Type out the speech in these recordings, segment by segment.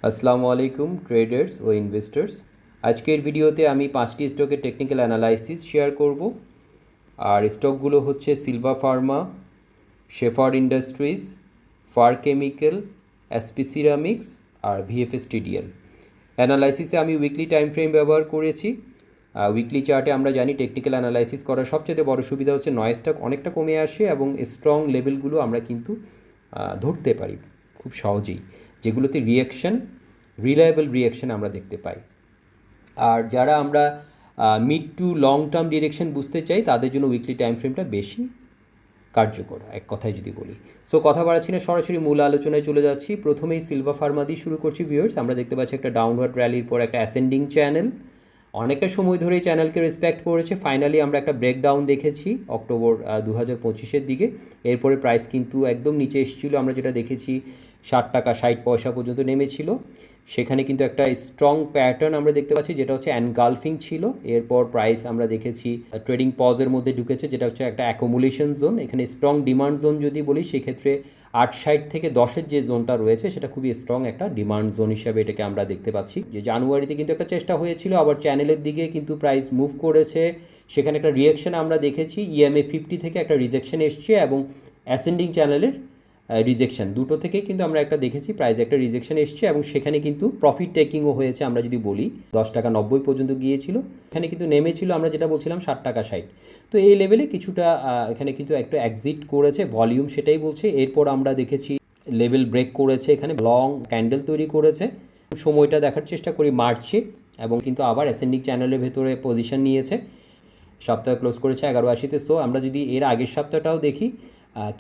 আসসালামু আলাইকুম ট্রেডার্স ও ইনভেস্টার্স। আজকের ভিডিওতে আমি 5টি স্টকের টেকনিক্যাল অ্যানালাইসিস শেয়ার করব। আর স্টকগুলো হচ্ছে Silva Pharma, Shepherd Industries, Far Chemical, SP Ceramics আর ভিএফএসটিডিএল। অ্যানালাইসিসে আমি উইকলি টাইম ফ্রেম ব্যবহার করেছি। উইকলি চার্টে আমরা জানি টেকনিক্যাল অ্যানালাইসিস করার সবচেয়ে বড় সুবিধা হচ্ছে নয়েজটা অনেকটা কমে আসে এবং স্ট্রং লেভেলগুলো আমরা কিন্তু ধরতে পারি খুব সহজেই, যেগুলোতে রিলায়েবল রিয়াকশন আমরা দেখতে পাই। আর যারা আমরা mid to long term direction বুঝতে চাই তাদের জন্য উইকলি টাইম ফ্রেমটা বেশি কার্যকর, এক কথায় যদি বলি। সো কথা বাড়াচ্ছি না, সরাসরি মূল আলোচনায় চলে যাচ্ছি। প্রথমেই সিলভা ফার্মা দিয়ে শুরু করছি ভিউয়ার্স। আমরা দেখতে পাচ্ছি একটা ডাউনওয়ার্ড র্যালির পর একটা অ্যাসেন্ডিং চ্যানেল, অনেকটা সময় ধরে এই চ্যানেলকে রেসপেক্ট করেছে। ফাইনালি আমরা একটা ব্রেকডাউন দেখেছি অক্টোবর 2025-এর দিকে। এরপরে প্রাইস কিন্তু একদম নিচে এসেছিলো, আমরা যেটা দেখেছি 60 টাকা 60 পয়সা পর্যন্ত নেমেছিল। সেখানে কিন্তু একটা স্ট্রং প্যাটার্ন আমরা দেখতে পাচ্ছি, যেটা হচ্ছে অ্যানগালফিং ছিল। এরপর প্রাইস আমরা দেখেছি ট্রেডিং পজের মধ্যে ঢুকেছে, যেটা হচ্ছে একটা অ্যাকোমুলেশন জোন। এখানে স্ট্রং ডিমান্ড জোন যদি বলি, সেক্ষেত্রে 860 থেকে 10-এর যে জোনটা রয়েছে সেটা খুবই স্ট্রং একটা ডিমান্ড জোন হিসাবে এটাকে আমরা দেখতে পাচ্ছি। যে জানুয়ারিতে কিন্তু একটা চেষ্টা হয়েছিল, আবার চ্যানেলের দিকে কিন্তু প্রাইস মুভ করেছে। সেখানে একটা রিয়াকশন আমরা দেখেছি, ইএমএ 50 থেকে একটা রিজেকশন এসছে এবং অ্যাসেন্ডিং চ্যানেলের রিজেকশন, দুটো থেকেই কিন্তু আমরা একটা দেখেছি প্রাইসে একটা রিজেকশন এসছে এবং সেখানে কিন্তু প্রফিট টেকিংও হয়েছে। আমরা যদি বলি 10 টাকা 90 পর্যন্ত গিয়েছিল, এখানে কিন্তু নেমেছিল আমরা যেটা বলছিলাম 60 টাকা 60। তো এই লেভেলে কিছুটা এখানে কিন্তু একটু এক্সিট করেছে, ভলিউম সেটাই বলছে। এরপর আমরা দেখেছি লেভেল ব্রেক করেছে, এখানে লং ক্যান্ডেল তৈরি করেছে। সময়টা দেখার চেষ্টা করি মার্চে, এবং কিন্তু আবার অ্যাসেন্ডিং চ্যানেলের ভেতরে পজিশন নিয়েছে। সপ্তাহে ক্লোজ করেছে 1180-তে। সো আমরা যদি এর আগের সপ্তাহটাও দেখি,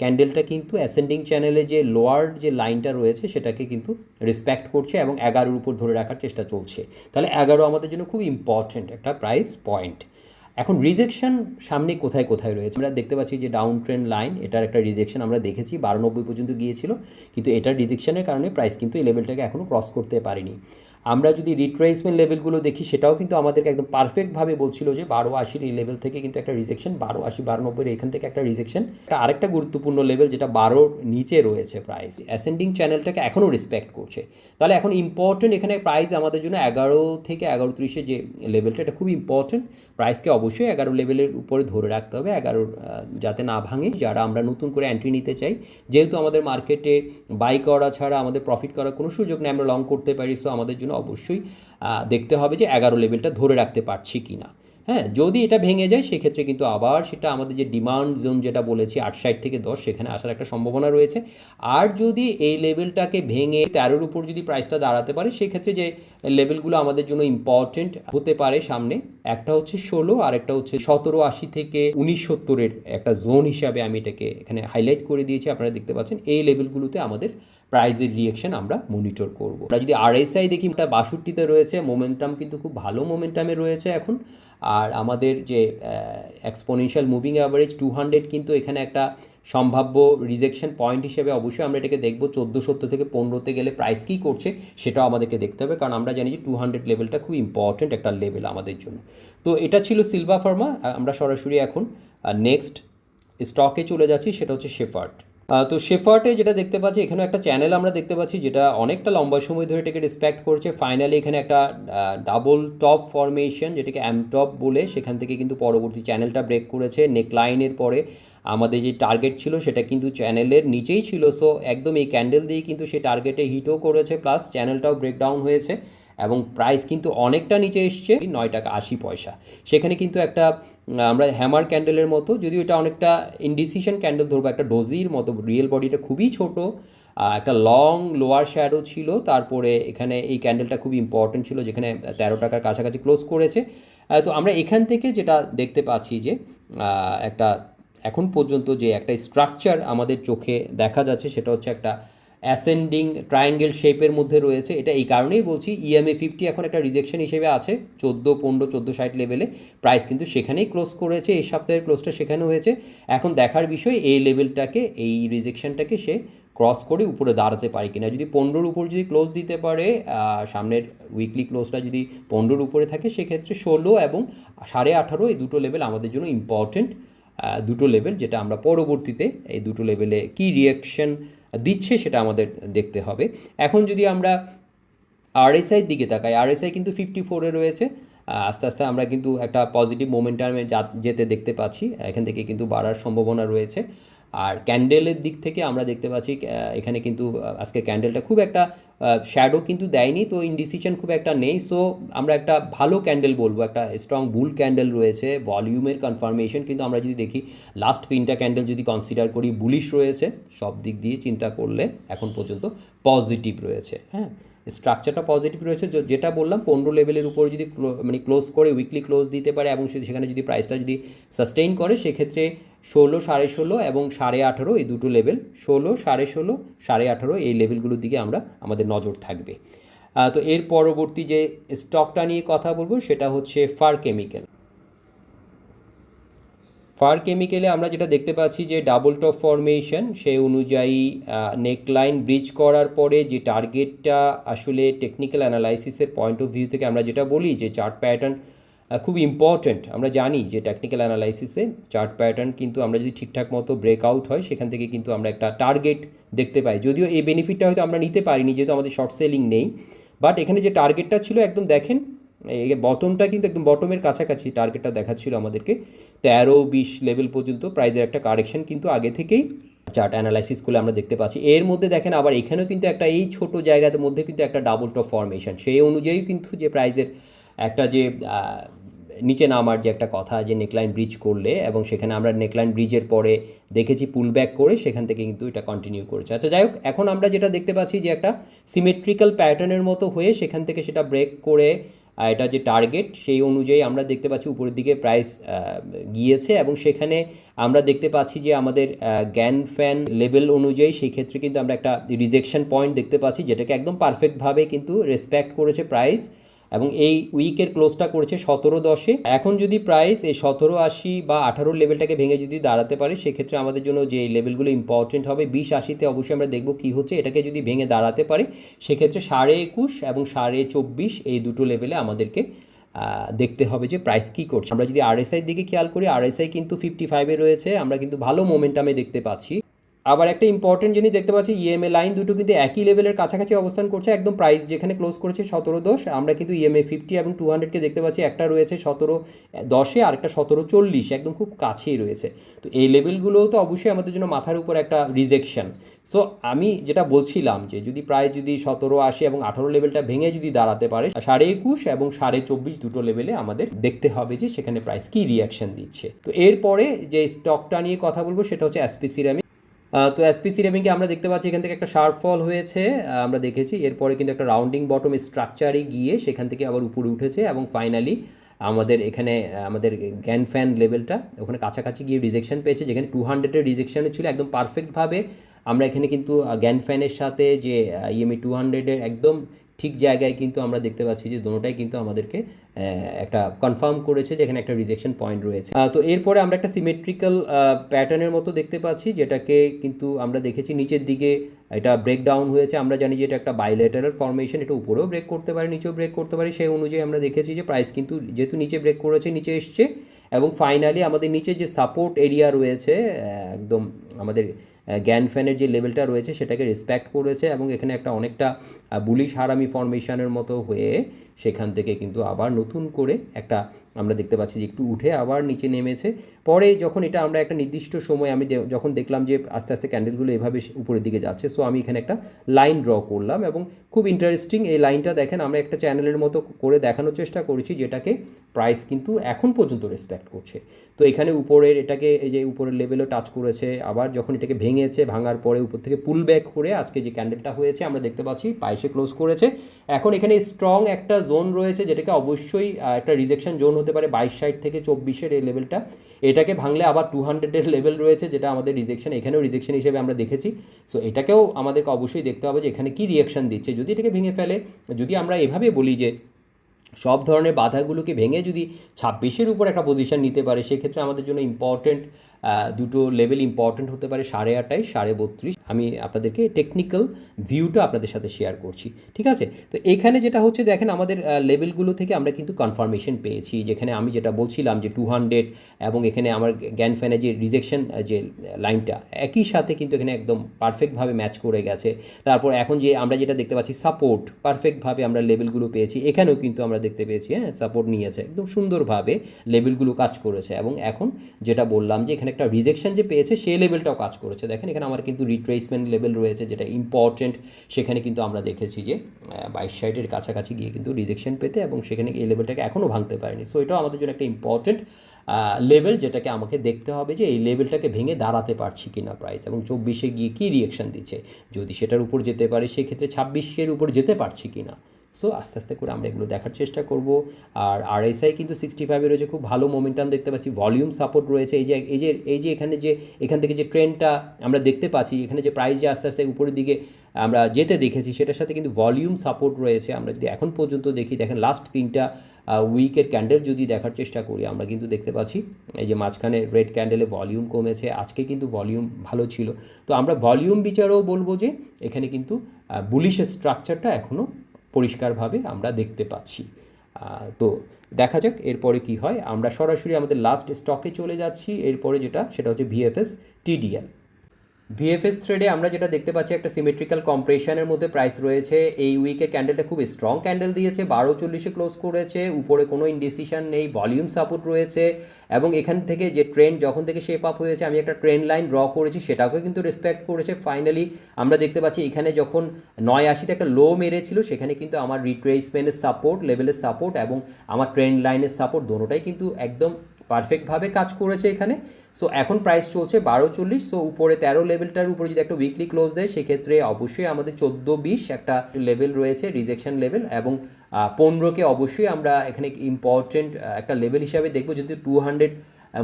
ক্যান্ডেলটা কিন্তু অ্যাসেন্ডিং চ্যানেলে যে লোয়ার যে লাইনটা রয়েছে সেটাকে কিন্তু রেসপেক্ট করছে এবং 11-র উপর ধরে রাখার চেষ্টা চলছে। তাহলে 11 আমাদের জন্য খুব ইম্পর্ট্যান্ট একটা প্রাইস পয়েন্ট। এখন রিজেকশন সামনে কোথায় কোথায় রয়েছে আমরা দেখতে পাচ্ছি, যে ডাউন ট্রেন্ড লাইন, এটার একটা রিজেকশন আমরা দেখেছি 1290 পর্যন্ত গিয়েছিল, কিন্তু এটার রিজেকশনের কারণে প্রাইস কিন্তু এই লেভেলটাকে এখনও ক্রস করতে পারেনি। আমরা যদি রিট্রেসমেন্ট লেভেলগুলো দেখি, সেটাও কিন্তু আমাদেরকে একদম পারফেক্টভাবে বলছিল যে 1280 এই লেভেল থেকে কিন্তু একটা রিজেকশন, 1280 1290 এখান থেকে একটা রিজেকশন। আরেকটা গুরুত্বপূর্ণ লেভেল যেটা 12-র নিচে রয়েছে প্রাইস, অ্যাসেন্ডিং চ্যানেলটাকে এখনও রেসপেক্ট করছে। তাহলে এখন ইম্পর্টেন্ট এখানে প্রাইস আমাদের জন্য 11 থেকে 1130 যে লেভেলটা, এটা খুব ইম্পর্টেন্ট। প্রাইসকে অবশ্যই 11 লেভেলের উপরে ধরে রাখতে হবে, 11 যাতে না ভাঙে, যারা আমরা নতুন করে এন্ট্রি নিতে চাই। যেহেতু আমাদের মার্কেটে বাই করা ছাড়া আমাদের প্রফিট করার কোনো সুযোগ নেই, আমরা লং করতে পারি। সো আমাদের জন্য অবশ্যই দেখতে হবে যে 11 লেভেলটা ধরে রাখতে পারছি কি না। হ্যাঁ, যদি এটা ভেঙে যায় সেক্ষেত্রে কিন্তু আবার সেটা আমাদের যে ডিমান্ড জোন যেটা বলেছি 860 থেকে 10, সেখানে আসার একটা সম্ভাবনা রয়েছে। আর যদি এই লেভেলটাকে ভেঙে 13-র উপর যদি প্রাইসটা দাঁড়াতে পারে, সেক্ষেত্রে যে লেভেলগুলো আমাদের জন্য ইম্পর্টেন্ট হতে পারে সামনে, একটা হচ্ছে 16, আর একটা হচ্ছে 1780 থেকে 1970-এর একটা জোন হিসাবে আমি এটাকে এখানে হাইলাইট করে দিয়েছি। আপনারা দেখতে পাচ্ছেন এই লেভেলগুলোতে আমাদের প্রাইজের রিয়াকশন আমরা মনিটর করব। আমরা যদি আরএসআই দেখি, এটা 62-তে রয়েছে, মোমেন্টাম কিন্তু খুব ভালো মোমেন্টামে রয়েছে এখন। আর আমাদের যে এক্সপোনেনশিয়াল মুভিং অ্যাভারেজ 200 কিন্তু এখানে একটা সম্ভাব্য রিজেকশন পয়েন্ট হিসেবে অবশ্যই আমরা এটাকে দেখব। 1470 থেকে 15-তে গেলে প্রাইস কী করছে সেটাও আমাদেরকে দেখতে হবে, কারণ আমরা জানি যে 200 লেভেলটা খুব ইম্পর্টেন্ট একটা লেভেল আমাদের জন্য। তো এটা ছিল সিলভা ফার্মা। আমরা সরাসরি এখন নেক্সট স্টকে চলে যাচ্ছি, সেটা হচ্ছে শেফার্ড। তো শেফার্টে যেটা দেখতে পাচ্ছি, এখানে একটা চ্যানেল আমরা দেখতে পাচ্ছি যেটা অনেকটা লম্বা সময় ধরে এটাকে রেসপেক্ট করছে। ফাইনালি এখানে একটা ডাবল টপ ফরমেশন, যেটাকে এম টপ বলে, সেখান থেকে কিন্তু পরবর্তী চ্যানেলটা ব্রেক করেছে। নেকলাইনের পরে আমাদের যে টার্গেট ছিল সেটা কিন্তু চ্যানেলের নিচেই ছিল। সো একদম এই ক্যান্ডেল দিয়ে কিন্তু সে টার্গেটে হিটও করেছে, প্লাস চ্যানেলটাও ব্রেকডাউন হয়েছে এবং প্রাইস কিন্তু অনেকটা নিচে এসছে 9 টাকা 80 পয়সা। সেখানে কিন্তু একটা আমরা হ্যামার ক্যান্ডেলের মতো, যদিও এটা অনেকটা ইনডিসিশন ক্যান্ডেল ধরবো, একটা ডোজির মতো, রিয়েল বডিটা খুবই ছোট, একটা লং লোয়ার শ্যাডো ছিল। তারপরে এখানে এই ক্যান্ডেলটা খুব ইম্পর্টেন্ট ছিল, যেখানে 13 টাকার কাছাকাছি ক্লোজ করেছে। তো আমরা এখান থেকে যেটা দেখতে পাচ্ছি যে একটা এখন পর্যন্ত যে একটা স্ট্রাকচার আমাদের চোখে দেখা যাচ্ছে, সেটা হচ্ছে একটা অ্যাসেন্ডিং ট্রায়াঙ্গেল শেপের মধ্যে রয়েছে। এটা এই কারণেই বলছি, ইএমএ 50 এখন একটা রিজেকশন হিসেবে আছে 1415 1460 লেভেলে। প্রাইস কিন্তু সেখানেই ক্লোজ করেছে, এই সপ্তাহের ক্লোজটা সেখানে হয়েছে। এখন দেখার বিষয় এই লেভেলটাকে, এই রিজেকশনটাকে সে ক্রস করে উপরে দাঁড়াতে পারে কিনা। যদি 15-র উপর যদি ক্লোজ দিতে পারে, সামনের উইকলি ক্লোজটা যদি 15-র উপরে থাকে, সেক্ষেত্রে 16 এবং 18.5 এই দুটো লেভেল আমাদের জন্য ইম্পর্টেন্ট দুটো লেভেল, যেটা আমরা পরবর্তীতে এই দুটো লেভেলে কী রিয়াকশন দিচ্ছে সেটা আমাদের দেখতে হবে। এখন যদি আমরা আরএসআইয়ের দিকে তাকাই, আরএসআই কিন্তু 54-এ রয়েছে। আস্তে আস্তে আমরা কিন্তু একটা পজিটিভ মোমেন্টামে যেতে দেখতে পাচ্ছি, এখান থেকে কিন্তু বাড়ার সম্ভাবনা রয়েছে। আর ক্যান্ডেলের দিক থেকে আমরা দেখতে পাচ্ছি এখানে কিন্তু আজকে ক্যান্ডেলটা খুব একটা শ্যাডো কিন্তু দেয়নি, তো ইনডিসিশন খুব একটা নেই। সো আমরা একটা ভালো ক্যান্ডেল বলবো, একটা স্ট্রং বুল ক্যান্ডেল রয়েছে, ভলিউমের কনফার্মেশন কিন্তু আমরা যদি দেখি লাস্ট 3টা ক্যান্ডেল যদি কনসিডার করি বুলিশ রয়েছে, সব দিক দিয়ে চিন্তা করলে এখন পর্যন্ত পজিটিভ রয়েছে। হ্যাঁ, স্ট্রাকচারটা পজিটিভ রয়েছে, যেটা বললাম 15 লেভেলের উপর যদি মানে ক্লোজ করে উইকলি ক্লোজ দিতে পারে এবং সেখানে যদি প্রাইসটা যদি সাস্টেইন করে, সেক্ষেত্রে 16, 16.5 এবং 18.5 এই দুটো লেভেল, 16, 16.5, 18.5 এই লেভেলগুলোর দিকে আমাদের নজর থাকবে। তো এর পরবর্তী যে স্টকটা নিয়ে কথা বলবো সেটা হচ্ছে ফার কেমিক্যাল। ফার কেমিক্যালে আমরা যেটা দেখতে পাচ্ছি যে ডাবল টপ ফরমেশন, সেই অনুযায়ী নেকলাইন ব্রিজ করার পরে যে টার্গেটটা আসলে টেকনিক্যাল অ্যানালাইসিসের পয়েন্ট অফ ভিউ থেকে আমরা যেটা বলি যে চার্ট প্যাটার্ন খুব ইম্পর্ট্যান্ট। আমরা জানি যে টেকনিক্যাল অ্যানালাইসিসে চার্ট প্যাটার্ন কিন্তু আমরা যদি ঠিকঠাক মতো ব্রেকআউট হয়, সেখান থেকে কিন্তু আমরা একটা টার্গেট দেখতে পাই। যদিও এই বেনিফিটটা হয়তো আমরা নিতে পারিনি যেহেতু আমাদের শর্ট সেলিং নেই, বাট এখানে যে টার্গেটটা ছিল একদম দেখেন, এই বটমটা কিন্তু একদম বটমের কাছাকাছি টার্গেটটা দেখাচ্ছিল আমাদেরকে 13-20 লেভেল পর্যন্ত প্রাইজের একটা কারেকশন কিন্তু আগে থেকেই চার্ট অ্যানালাইসিস করলে আমরা দেখতে পাচ্ছি। এর মধ্যে দেখেন আবার এখানেও কিন্তু একটা এই ছোট জায়গার মধ্যে কিন্তু একটা ডাবল টপ ফরমেশন, সেই অনুযায়ী কিন্তু যে প্রাইজের একটা যে নিচে নামার যে একটা কথা যে নেকলাইন ব্রিজ করলে, এবং সেখানে আমরা নেকলাইন ব্রিজের পরে দেখেছি পুল ব্যাক করে সেখান থেকে কিন্তু এটা কন্টিনিউ করেছে। আচ্ছা যাই হোক, এখন আমরা যেটা দেখতে পাচ্ছি যে একটা সিমেট্রিক্যাল প্যাটার্নের মতো হয়ে সেখান থেকে সেটা ব্রেক করে এটা যে টার্গেট সেই অনুযায়ী আমরা দেখতে পাচ্ছি উপরের দিকে প্রাইস গিয়েছে, এবং সেখানে আমরা দেখতে পাচ্ছি যে আমাদের গ্যান ফ্যান লেভেল অনুযায়ী সেই ক্ষেত্রে কিন্তু আমরা একটা রিজেকশন পয়েন্ট দেখতে পাচ্ছি, যেটাকে একদম পারফেক্টভাবে কিন্তু রেসপেক্ট করেছে প্রাইস, এবং এই উইকের ক্লোজটা করেছে 17.10-এ। এখন যদি প্রাইস এই 17.80 বা 18 লেভেলটাকে ভেঙে যদি দাঁড়াতে পারে, সেক্ষেত্রে আমাদের জন্য যে লেভেলগুলো ইম্পর্টেন্ট হবে 20-80-তে অবশ্যই আমরা দেখব কী হচ্ছে। এটাকে যদি ভেঙে দাঁড়াতে পারে সেক্ষেত্রে 21.5 এবং 24.5 এই দুটো লেভেলে আমাদেরকে দেখতে হবে যে প্রাইস কী করছে। আমরা যদি আরএসআই দিকে খেয়াল করি, আরএসআই কিন্তু 55-এ রয়েছে, আমরা কিন্তু ভালো মোমেন্টামে দেখতে পাচ্ছি। আবার একটা ইম্পর্টেন্ট জিনিস দেখতে পাচ্ছি, ইএমএ লাইন দুটো কিন্তু একই লেভেলের কাছাকাছি অবস্থান করছে, একদম প্রাইস যেখানে ক্লোজ করেছে 17.10, আমরা কিন্তু ইএমএ 50 এবং 200-কে দেখতে পাচ্ছি, একটা রয়েছে 17.10-এ আর একটা 17.40, একদম খুব কাছেই রয়েছে। তো এই লেভেলগুলোও তো অবশ্যই আমাদের জন্য মাথার উপর একটা রিজেকশন। সো আমি যেটা বলছিলাম যে যদি প্রাইস যদি 17.80 এবং 18 লেভেলটা ভেঙে যদি দাঁড়াতে পারে, 21.5 এবং 24.5 দুটো লেভেলে আমাদের দেখতে হবে যে সেখানে প্রাইস কী রিয়াকশন দিচ্ছে। তো এরপরে যে স্টকটা নিয়ে কথা বলবো সেটা হচ্ছে এসপি সিরামিক। তো এসপি সিরামিকে আমরা দেখতে পাচ্ছি এখান থেকে একটা শার্প ফল হয়েছে, আমরা দেখেছি। এরপরে কিন্তু একটা রাউন্ডিং বটম স্ট্রাকচারে গিয়ে সেখান থেকে আবার উপরে উঠেছে, এবং ফাইনালি আমাদের এখানে আমাদের গ্যান ফ্যান লেভেলটা ওখানে কাছাকাছি গিয়ে রিজেকশন পেয়েছে, যেখানে 200-এর রিজেকশনে ছিল একদম পারফেক্টভাবে। আমরা এখানে কিন্তু গ্যান ফ্যানের সাথে যে ইএমই 200-এর একদম ঠিক জায়গায় কিন্তু আমরা দেখতে পাচ্ছি যে দোনোটাই কিন্তু আমাদেরকে একটা কনফার্ম করেছে যে এখানে একটা রিজেকশন পয়েন্ট রয়েছে। তো এরপরে আমরা একটা সিমেট্রিক্যাল প্যাটার্নের মতো দেখতে পাচ্ছি, যেটাকে কিন্তু আমরা দেখেছি নিচের দিকে এটা ব্রেক ডাউন হয়েছে। আমরা জানি যে এটা একটা বাইলেটারাল ফরমেশন, এটা উপরেও ব্রেক করতে পারে, নিচেও ব্রেক করতে পারে। সেই অনুযায়ী আমরা দেখেছি যে প্রাইস কিন্তু যেহেতু নিচে ব্রেক করেছে, নিচে এসছে, এবং ফাইনালি আমাদের নিচে যে সাপোর্ট এরিয়া রয়েছে একদম আমাদের গ্যান ফ্যানের যে লেভেলটা রয়েছে সেটাকে রেসপেক্ট করেছে, এবং এখানে একটা অনেকটা বুলিশ হারামি ফরমেশনের মতো হয়ে সেখান থেকে কিন্তু আবার নতুন করে একটা আমরা দেখতে পাচ্ছি যে একটু উঠে আবার নিচে নেমেছে। পরে যখন এটা আমরা একটা নির্দিষ্ট সময় আমি যখন দেখলাম যে আস্তে আস্তে ক্যান্ডেলগুলো এভাবে উপরের দিকে যাচ্ছে, সো আমি এখানে একটা লাইন ড্র করলাম, এবং খুব ইন্টারেস্টিং এই লাইনটা দেখেন, আমরা একটা চ্যানেলের মতো করে দেখানোর চেষ্টা করেছি, যেটাকে প্রাইস কিন্তু এখন পর্যন্ত রেসপেক্ট করছে। তো এখানে উপরের এটাকে এই যে উপরের লেভেলও টাচ করেছে, আবার যখন এটাকে ভেঙেছে, ভাঙার পরে উপর থেকে পুল ব্যাক করে আজকে যে ক্যান্ডেলটা হয়েছে আমরা দেখতে পাচ্ছি 22-এ ক্লোজ করেছে। এখন এখানে স্ট্রং একটা জোন রয়েছে, যেটাকে অবশ্যই একটা রিজেকশন জোন হতে পারে 22-60 থেকে 24-এর এই লেভেলটা। এটাকে ভাঙলে আবার 200-এর লেভেল রয়েছে, যেটা আমাদের রিজেকশন, এখানেও রিজেকশন হিসেবে আমরা দেখেছি। সো এটাকেও আমাদেরকে অবশ্যই দেখতে হবে যে এখানে কী রিয়াকশান দিচ্ছে। যদি এটাকে ভেঙে ফেলে, যদি আমরা এভাবে বলি যে সব ধরনের বাধাগুলোকে ভেঙে যদি 26-এর উপর একটা পজিশন নিতে পারে, সেক্ষেত্রে আমাদের জন্য ইম্পর্টেন্ট দুটো লেভেল ইম্পর্ট্যান্ট হতে পারে 28.5 32.5। আমি আপনাদেরকে টেকনিক্যাল ভিউটা আপনাদের সাথে শেয়ার করছি, ঠিক আছে? তো এখানে যেটা হচ্ছে দেখেন আমাদের লেভেলগুলো থেকে আমরা কিন্তু কনফার্মেশন পেয়েছি, যেখানে আমি যেটা বলছিলাম যে 200 এবং এখানে আমার জ্ঞান ফ্যানে যে রিজেকশন যে লাইনটা একই সাথে কিন্তু এখানে একদম পারফেক্টভাবে ম্যাচ করে গেছে। তারপর এখন যে আমরা যেটা দেখতে পাচ্ছি সাপোর্ট পারফেক্টভাবে আমরা লেভেলগুলো পেয়েছি, এখানেও কিন্তু আমরা দেখতে পেয়েছি হ্যাঁ সাপোর্ট নিয়েছে, একদম সুন্দরভাবে লেভেলগুলো কাজ করেছে। এবং এখন যেটা বললাম যে এখানে একটা রিজেকশন যে পেয়েছে সেই লেভেলটাও কাজ করেছে। দেখেন এখানে আমার কিন্তু রিট্রেসমেন্ট লেভেল রয়েছে যেটা ইম্পর্টেন্ট, সেখানে কিন্তু আমরা দেখেছি যে 2260-এর কাছাকাছি গিয়ে কিন্তু রিজেকশন পেতে এবং সেখানে এই লেভেলটাকে এখনও ভাঙতে পারেনি। সো এটাও আমাদের জন্য একটা ইম্পর্টেন্ট লেভেল, যেটাকে আমাকে দেখতে হবে যে এই লেভেলটাকে ভেঙে দাঁড়াতে পারছি কিনা প্রাইস, এবং 24-এ গিয়ে কী রিয়েকশান দিচ্ছে। যদি সেটার উপর যেতে পারে সেক্ষেত্রে 26-এর উপর যেতে পারছি কিনা। সো আস্তে আস্তে করে আমরা এগুলো দেখার চেষ্টা করব। আর আরএসআই কিন্তু 65-এ রয়েছে, খুব ভালো মোমেন্টাম দেখতে পাচ্ছি, ভলিউম সাপোর্ট রয়েছে। এই যে এখান থেকে যে ট্রেন্ডটা আমরা দেখতে পাচ্ছি, এখানে যে প্রাইস যে আস্তে আস্তে উপরের দিকে আমরা যেতে দেখেছি, সেটার সাথে কিন্তু ভলিউম সাপোর্ট রয়েছে। আমরা যদি এখন পর্যন্ত দেখি, দেখেন লাস্ট 3টা উইকের ক্যান্ডেল যদি দেখার চেষ্টা করি, আমরা কিন্তু দেখতে পাচ্ছি এই যে মাঝখানে রেড ক্যান্ডেলে ভলিউম কমেছে, আজকে কিন্তু ভলিউম ভালো ছিল। তো আমরা ভলিউম বিচারেও বলবো যে এখানে কিন্তু বুলিশ স্ট্রাকচারটা এখনও পরিষ্কারভাবে আমরা দেখতে পাচ্ছি। তো দেখা যাক এরপরে কি হয়। আমরা সরাসরি আমাদের লাস্ট স্টকে চলে যাচ্ছি। এরপরে সেটা হচ্ছে ভিএফএস টিডিএল। ভিএফএস থ্রেডে আমরা যেটা দেখতে পাচ্ছি একটা সিমেট্রিক্যাল কম্প্রেশনের মধ্যে প্রাইস রয়েছে। এই উইকের ক্যান্ডেলটা খুব স্ট্রং ক্যান্ডেল দিয়েছে, 1240-এ ক্লোজ করেছে, উপরে কোনো ইনডিসিশন নেই, ভলিউম সাপোর্ট রয়েছে। এবং এখান থেকে যে ট্রেন্ড যখন থেকে শেপ আপ হয়েছে, আমি একটা ট্রেন্ড লাইন ড্র করেছি, সেটাকেও কিন্তু রেসপেক্ট করেছে। ফাইনালি আমরা দেখতে পাচ্ছি এখানে যখন 980-তে একটা লো মেরেছিল, সেখানে কিন্তু আমার রিট্রেসমেন্টের সাপোর্ট লেভেলের সাপোর্ট এবং আমার ট্রেন্ড লাইনের সাপোর্ট দোনোটাই কিন্তু একদম পারফেক্টভাবে কাজ করেছে এখানে। সো এখন প্রাইস চলছে 1240। সো উপরে 13 লেভেলটার উপরে যদি একটা উইকলি ক্লোজ দেয়, সেক্ষেত্রে অবশ্যই আমাদের 14-20 একটা লেভেল রয়েছে রিজেকশন লেভেল, এবং 15কে অবশ্যই আমরা এখানে ইম্পর্টেন্ট একটা লেভেল হিসাবে দেখবো। যদি 200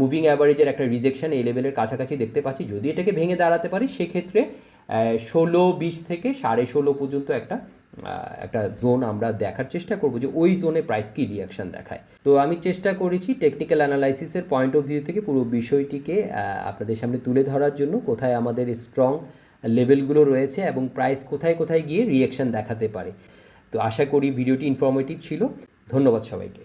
মুভিং অ্যাভারেজের একটা রিজেকশন এই লেভেলের কাছাকাছি দেখতে পাচ্ছি, যদি এটাকে ভেঙে দাঁড়াতে পারি, সেক্ষেত্রে 16-20 থেকে 16.5 পর্যন্ত একটা জোন আমরা দেখার চেষ্টা করব, যে ওই জোনে প্রাইস কি রিয়াকশান দেখায়। তো আমি চেষ্টা করেছি টেকনিক্যাল অ্যানালাইসিসের পয়েন্ট অফ ভিউ থেকে পুরো বিষয়টিকে আপনাদের সামনে তুলে ধরার জন্য, কোথায় আমাদের স্ট্রং লেভেলগুলো রয়েছে এবং প্রাইস কোথায় কোথায় গিয়ে রিয়াকশান দেখাতে পারে। তো আশা করি ভিডিওটি ইনফরমেটিভ ছিল। ধন্যবাদ সবাইকে।